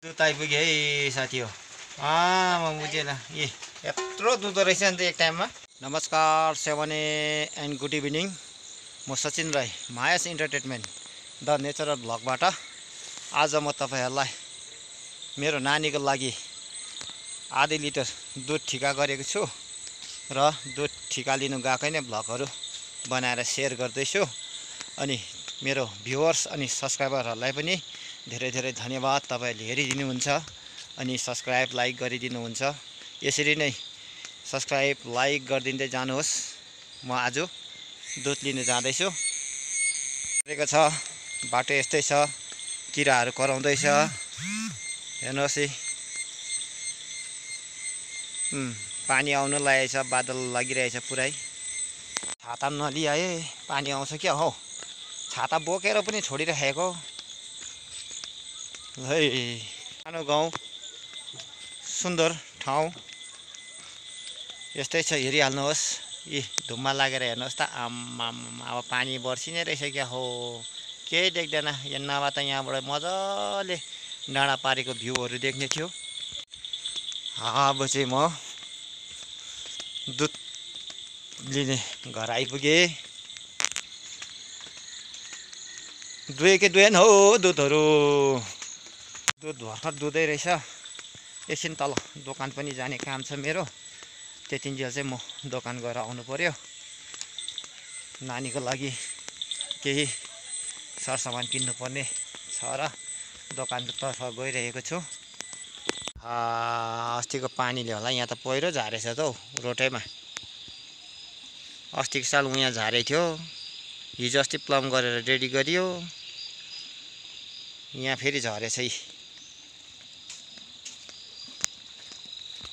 दुध आइपुग्यो है साथी हो। म बुझेन यत्रो दुध रहेछ नि त एक टाइममा। नमस्कार सेवने एन्ड गुड इभिनिङ। म Sachin Rai, Mayas entertainment the natural ब्लगबाट आज म तपाईँहरूलाई मेरो नानीको लागि आधी लिटर दुध ठिका गरेको छु र दुध ठिका लिनु गएकै नै ब्लगहरू बनाएर सेयर गर्दैछु। अनि मेरो भ्युवर्स अनि सब्सक्राइबरहरूलाई पनि धेरै धेरै धन्यवाद। तपाईँहरूले हेरिदिनुहुन्छ अनि सब्सक्राइब लाइक गरिदिनुहुन्छ। यसरी नै सब्सक्राइब लाइक गरिदिँदै जानुहोस्। म आज दुध लिन जाँदैछु। गरेको छ बाटो यस्तै छ, किराहरू कराउँदैछ हेर्नुहोस् है। पानी आउनु लागेको छ, बादल लागिरहेछ पुरै। छाता नलिआए पानी आउँछ क्या हौ। छाता बोकेर पनि छोडिराखेको है। सानो गाउँ, सुन्दर ठाउँ यस्तै छ, हेरिहाल्नुहोस्। यी धुम्मा लागेर हेर्नुहोस् त। अब पानी बर्सिनै रहेछ क्या हो, केही देख्दैन। यहाँ नभए त यहाँबाट मजाले डाँडा पारेको भ्यूहरू देख्ने थियो। अब चाहिँ म दुध लिने घर आइपुगेँ। दुए कि दुएन हो दुधहरू। दुध भर्खर दुधै रहेछ। एकछिन तल दोकान पनि जाने काम छ मेरो। त्यतिन्जेल चाहिँ म दोकान गएर आउनु पर्यो। नानीको लागि केही सरसामान किन्नुपर्ने छ र दोकानतर्फ गइरहेको छु। अस्तिको पानीले होला यहाँ त पहिरो झारेछ त हौ रोटैमा। अस्तिको साल यहाँ झारेको थियो, हिजो अस्ति प्लम गरेर रेडी गरियो, यहाँ फेरि झरेछ है।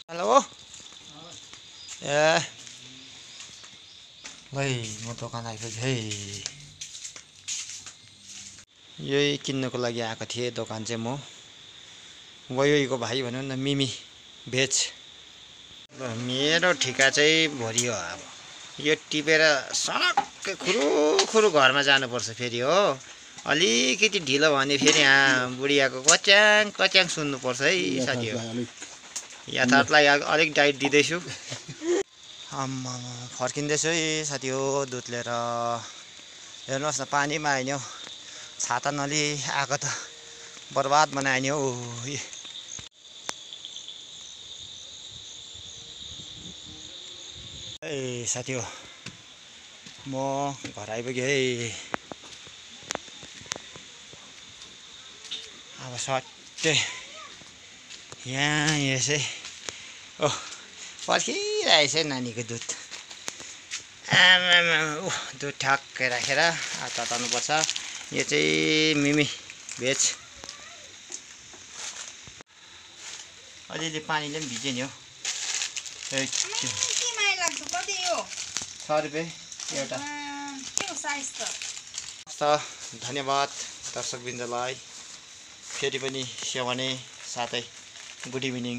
हेलो ए भाइ, म दोकान आइपुगेँ है। यही किन्नको लागि आएको थिएँ दोकान चाहिँ म। वहीको भाइ भनौँ न, मिमी भेज। मेरो ठिका चाहिँ भरियो। अब यो टिपेर सडक्कै खुरुखुरु घरमा जानुपर्छ फेरि हो। अलिकति ढिलो भने फेरि बुढियाको कच्याङ कच्याङ सुन्नुपर्छ है साथी हो। यातायातलाई अलिक डाइट दिँदैछु। फर्किँदैछु है साथी हो दुध लिएर। हेर्नुहोस् न, पानीमा आयो नि हौ। छाता नलि आएको त बर्बाद बनायो नि हौ। ए साथी हो, म घर आइपुगेँ है। अब सट्टै यहाँ यसै पर्खिरहेछ नानीको दुध। दुध ठ्याक्कै राखेर तताउनुपर्छ। यो चाहिँ मिमी भेज। अलिअलि पानीले पनि भिज्यो नि हौ। 6 रुपियाँ एउटा। धन्यवाद दर्शकवृन्दलाई। फेरि पनि सेवने साथै गुड इभिनिङ।